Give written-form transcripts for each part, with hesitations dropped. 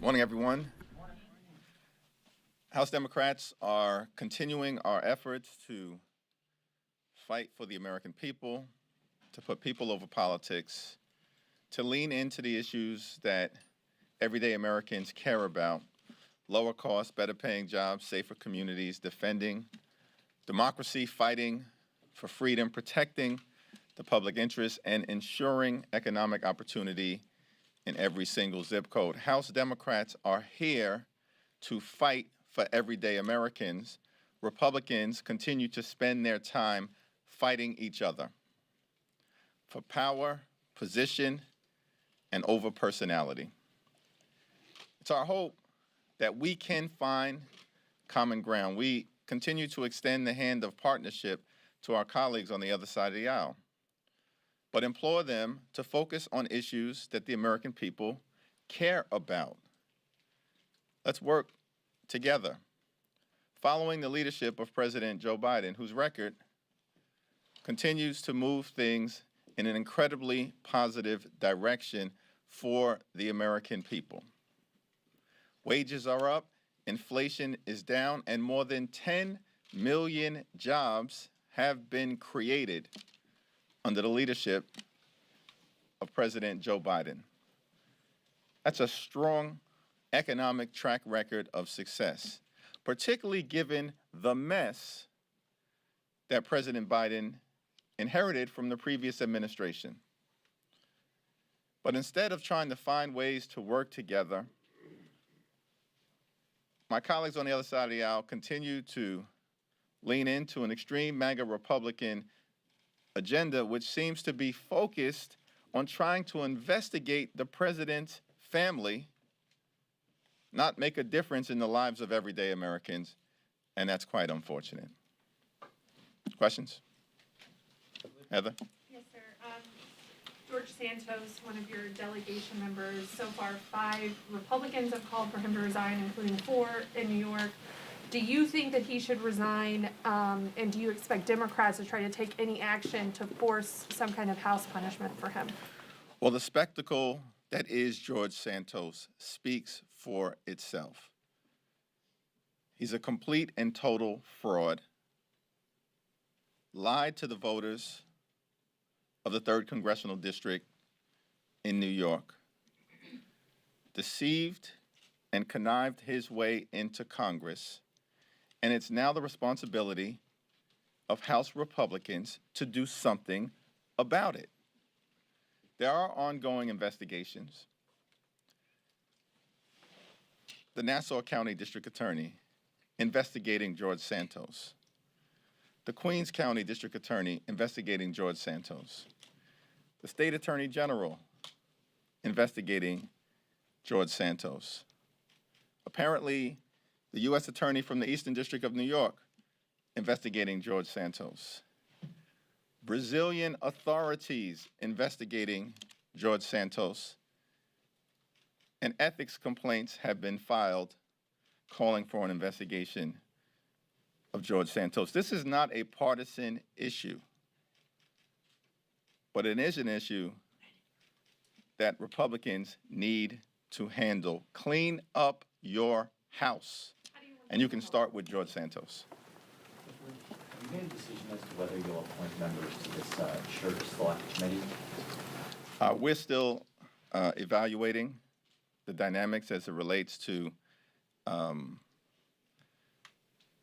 Morning, everyone. House Democrats are continuing our efforts to fight for the American people, to put people over politics, to lean into the issues that everyday Americans care about: lower costs, better paying jobs, safer communities, defending democracy, fighting for freedom, protecting the public interest, and ensuring economic opportunity in every single zip code. House Democrats are here to fight for everyday Americans. Republicans continue to spend their time fighting each other for power, position, and over personality. It's our hope that we can find common ground. We continue to extend the hand of partnership to our colleagues on the other side of the aisle, but implore them to focus on issues that the American people care about. Let's work together. Following the leadership of President Joe Biden, whose record continues to move things in an incredibly positive direction for the American people. Wages are up, inflation is down, and more than 10 million jobs have been created under the leadership of President Joe Biden. That's a strong economic track record of success, particularly given the mess that President Biden inherited from the previous administration. But instead of trying to find ways to work together, my colleagues on the other side of the aisle continue to lean into an extreme MAGA Republican agenda, which seems to be focused on trying to investigate the president's family, not make a difference in the lives of everyday Americans, and that's quite unfortunate. Questions? Heather? Yes, sir. George Santos, one of your delegation members, so far 5 Republicans have called for him to resign, including 4 in New York. Do you think that he should resign, and do you expect Democrats to try to take any action to force some kind of House punishment for him? Well, the spectacle that is George Santos speaks for itself. He's a complete and total fraud, lied to the voters of the 3rd Congressional District in New York, deceived and connived his way into Congress, and it's now the responsibility of House Republicans to do something about it. There are ongoing investigations. The Nassau County District Attorney investigating George Santos. The Queens County District Attorney investigating George Santos. The State Attorney General investigating George Santos. Apparently, the U.S. Attorney from the Eastern District of New York investigating George Santos. Brazilian authorities investigating George Santos. And ethics complaints have been filed calling for an investigation of George Santos. This is not a partisan issue, but it is an issue that Republicans need to handle. Clean up your house. And you can start with George Santos. Have you made a decision as to whether you'll appoint members to this church select committee? We're still evaluating the dynamics as it relates to the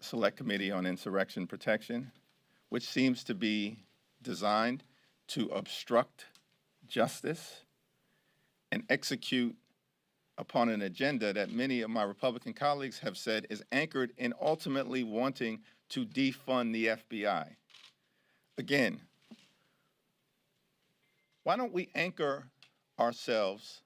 Select Committee on Insurrection Protection, which seems to be designed to obstruct justice and execute upon an agenda that many of my Republican colleagues have said is anchored in ultimately wanting to defund the FBI. Again, why don't we anchor ourselves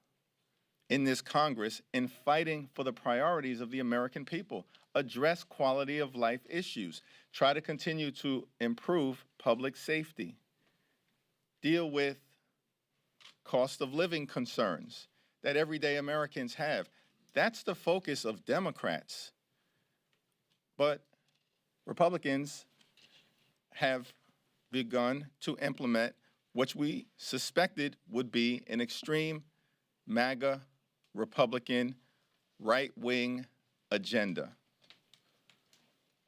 in this Congress in fighting for the priorities of the American people? Address quality of life issues. Try to continue to improve public safety. Deal with cost of living concerns that everyday Americans have. That's the focus of Democrats. But Republicans have begun to implement what we suspected would be an extreme MAGA Republican right-wing agenda.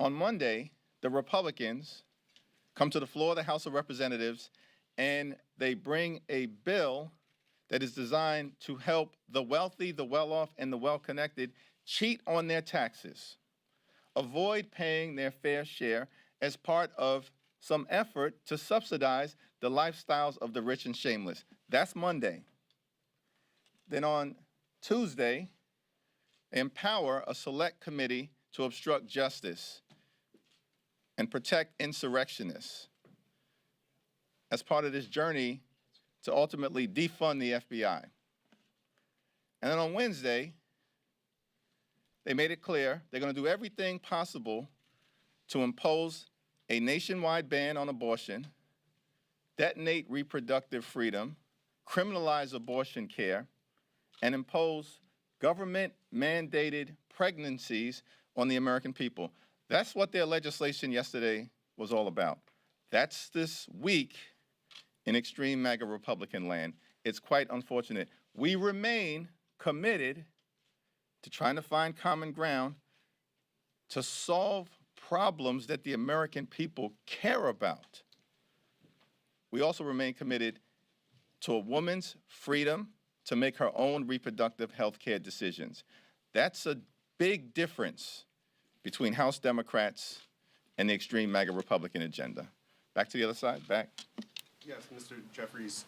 On Monday, the Republicans come to the floor of the House of Representatives and they bring a bill that is designed to help the wealthy, the well-off, and the well-connected cheat on their taxes, avoid paying their fair share as part of some effort to subsidize the lifestyles of the rich and shameless. That's Monday. Then on Tuesday, they empower a select committee to obstruct justice and protect insurrectionists as part of this journey to ultimately defund the FBI. And then on Wednesday, they made it clear they're going to do everything possible to impose a nationwide ban on abortion, detonate reproductive freedom, criminalize abortion care, and impose government-mandated pregnancies on the American people. That's what their legislation yesterday was all about. That's this week in extreme MAGA Republican land. It's quite unfortunate. We remain committed to trying to find common ground to solve problems that the American people care about. We also remain committed to a woman's freedom to make her own reproductive health care decisions. That's a big difference between House Democrats and the extreme MAGA Republican agenda. Back to the other side, back. Yes, Mr. Jeffries,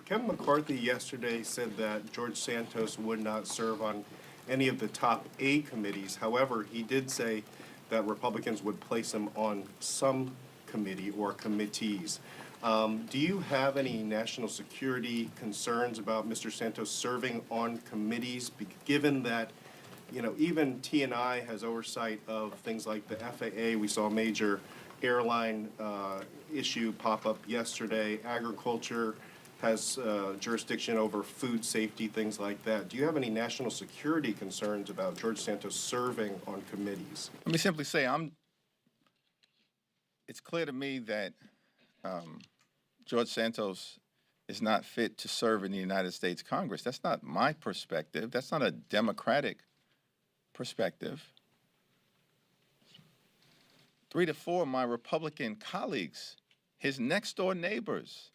Kevin McCarthy yesterday said that George Santos would not serve on any of the top 8 committees. However, he did say that Republicans would place him on some committee or committees. Do you have any national security concerns about Mr. Santos serving on committees, given that, even T&I has oversight of things like the FAA? We saw a major airline issue pop up yesterday. Agriculture has jurisdiction over food safety, things like that. Do you have any national security concerns about George Santos serving on committees? Let me simply say, it's clear to me that George Santos is not fit to serve in the United States Congress. That's not my perspective. That's not a Democratic perspective. 3 to 4 of my Republican colleagues, his next-door neighbors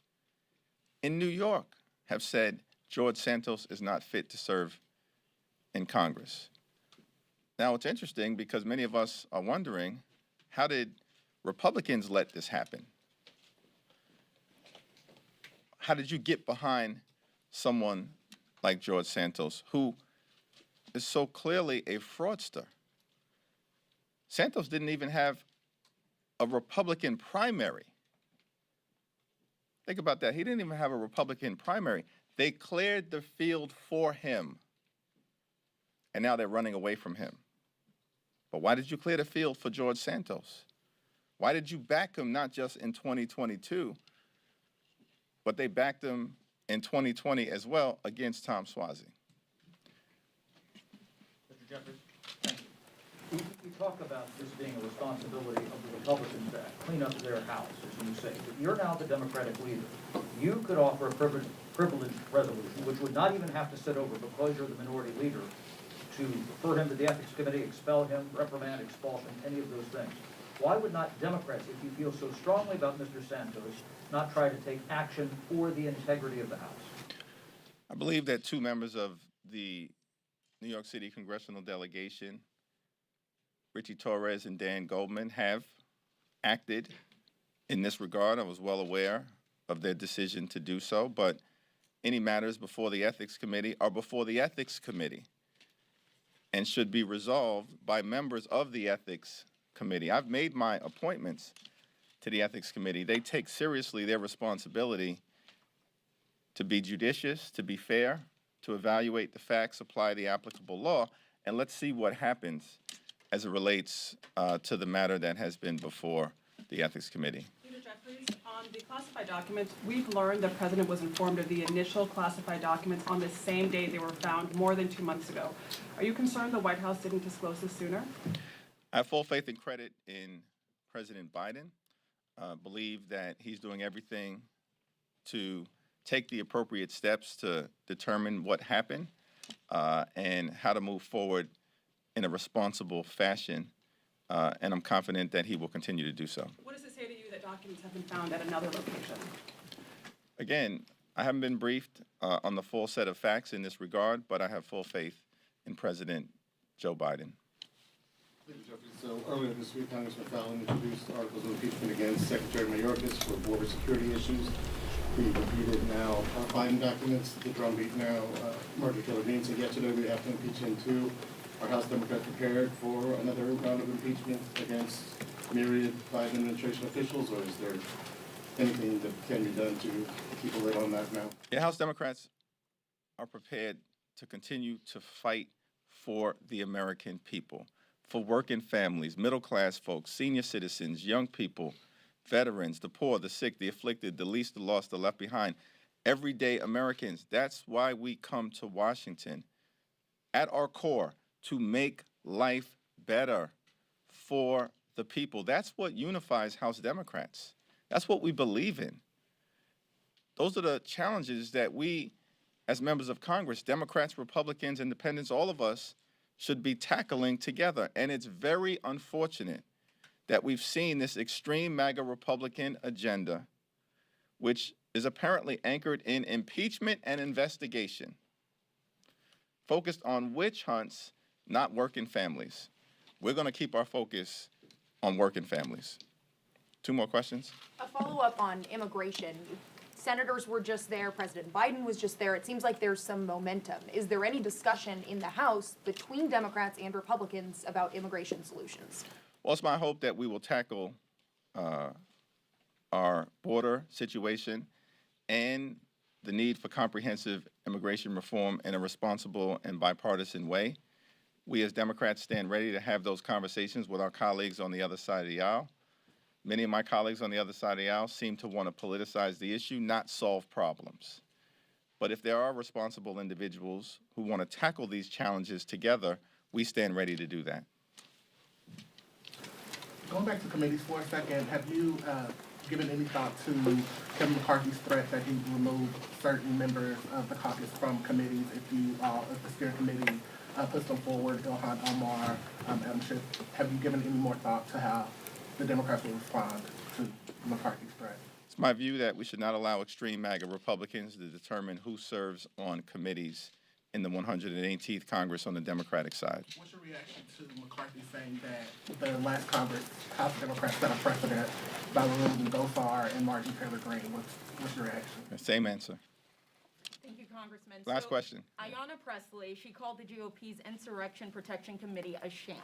in New York, have said George Santos is not fit to serve in Congress. Now, it's interesting because many of us are wondering, how did Republicans let this happen? How did you get behind someone like George Santos, who is so clearly a fraudster? Santos didn't even have a Republican primary. Think about that. He didn't even have a Republican primary. They cleared the field for him, and now they're running away from him. But why did you clear the field for George Santos? Why did you back him not just in 2022, but they backed him in 2020 as well against Tom Suozzi? Mr. Jeffries, thank you. We talk about this being a responsibility of the Republicans to clean up their house, as you say. But you're now the Democratic leader. You could offer a privileged resolution, which would not even have to sit over because you're the minority leader, to refer him to the Ethics Committee, expel him, reprimand, expulsion, any of those things. Why would not Democrats, if you feel so strongly about Mr. Santos, not try to take action for the integrity of the House? I believe that 2 members of the New York City congressional delegation, Richie Torres and Dan Goldman, have acted in this regard. I was well aware of their decision to do so, but any matters before the Ethics Committee are before the Ethics Committee and should be resolved by members of the Ethics Committee. I've made my appointments to the Ethics Committee. They take seriously their responsibility to be judicious, to be fair, to evaluate the facts, apply the applicable law, and let's see what happens as it relates to the matter that has been before the Ethics Committee. Mr. Jeffries, on the classified documents, we've learned the president was informed of the initial classified documents on the same day they were found more than 2 months ago. Are you concerned the White House didn't disclose this sooner? I have full faith and credit in President Biden. Believe that he's doing everything to take the appropriate steps to determine what happened. and how to move forward in a responsible fashion. And I'm confident that he will continue to do so. What does it say to you that documents have been found at another location? Again, I haven't been briefed on the full set of facts in this regard, but I have full faith in President Joe Biden. Thank you, Jeffrey. So earlier this week, Congressman Fallon introduced articles of impeachment against Secretary Mayorkas for border security issues. We repeated now Biden documents, the drumbeat now, Marjorie Taylor Greene said yesterday we have to impeach him too. Are House Democrats prepared for another round of impeachment against myriad Biden administration officials, or is there anything that can be done to keep a lid on that now? Yeah, House Democrats are prepared to continue to fight for the American people, for working families, middle-class folks, senior citizens, young people, veterans, the poor, the sick, the afflicted, the least, the lost, the left behind, everyday Americans. That's why we come to Washington at our core, to make life better for the people. That's what unifies House Democrats. That's what we believe in. Those are the challenges that we, as members of Congress, Democrats, Republicans, Independents, all of us should be tackling together. And it's very unfortunate that we've seen this extreme MAGA Republican agenda, which is apparently anchored in impeachment and investigation, focused on witch hunts, not working families. We're going to keep our focus on working families. 2 more questions. A follow-up on immigration. Senators were just there, President Biden was just there. It seems like there's some momentum. Is there any discussion in the House between Democrats and Republicans about immigration solutions? Well, it's my hope that we will tackle our border situation and the need for comprehensive immigration reform in a responsible and bipartisan way. We as Democrats stand ready to have those conversations with our colleagues on the other side of the aisle. Many of my colleagues on the other side of the aisle seem to want to politicize the issue, not solve problems. But if there are responsible individuals who want to tackle these challenges together, we stand ready to do that. Going back to committees for a second, have you given any thought to Kevin McCarthy's threat that he would remove certain members of the caucus from committees if the steering committee puts them forward, Ilhan Omar, Adam Schiff? Have you given any more thought to how the Democrats will respond to McCarthy's threat? It's my view that we should not allow extreme MAGA Republicans to determine who serves on committees in the 118th Congress on the Democratic side. What's your reaction to McCarthy saying that the last Congress, House Democrats set a precedent by removing Gosar and Marjorie Taylor Greene? What's your reaction? Same answer. Thank you, Congressman. Last question. Ayanna Pressley, she called the GOP's Insurrection Protection Committee a sham.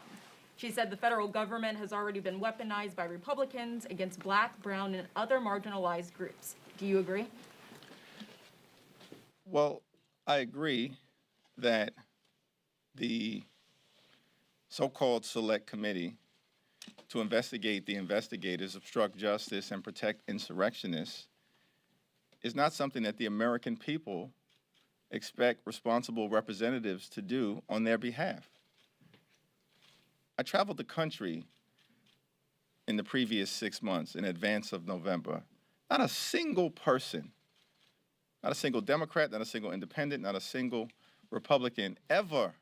She said the federal government has already been weaponized by Republicans against Black, brown, and other marginalized groups. Do you agree? Well, I agree that the so-called select committee to investigate the investigators, obstruct justice, and protect insurrectionists is not something that the American people expect responsible representatives to do on their behalf. I traveled the country in the previous 6 months in advance of November. Not a single person, not a single Democrat, not a single independent, not a single Republican ever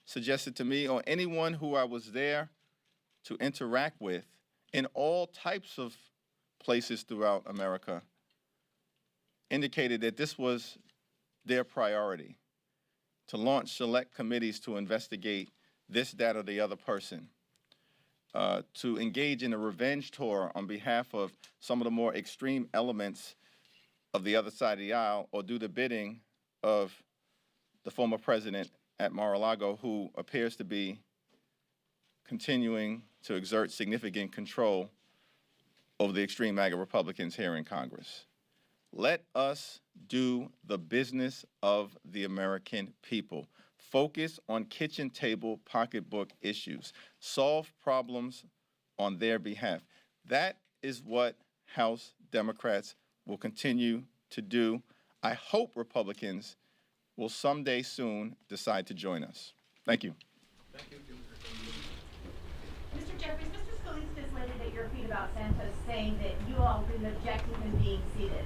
suggested to me or anyone who I was there to interact with in all types of places throughout America indicated that this was their priority, to launch select committees to investigate this, that, or the other person, to engage in a revenge tour on behalf of some of the more extreme elements of the other side of the aisle, or do the bidding of the former president at Mar-a-Lago, who appears to be continuing to exert significant control over the extreme MAGA Republicans here in Congress. Let us do the business of the American people. Focus on kitchen table pocketbook issues. Solve problems on their behalf. That is what House Democrats will continue to do. I hope Republicans will someday soon decide to join us. Thank you. Mr. Jeffries, Mr. Scalise just landed at your feet about Santos saying that you all didn't object to him being seated.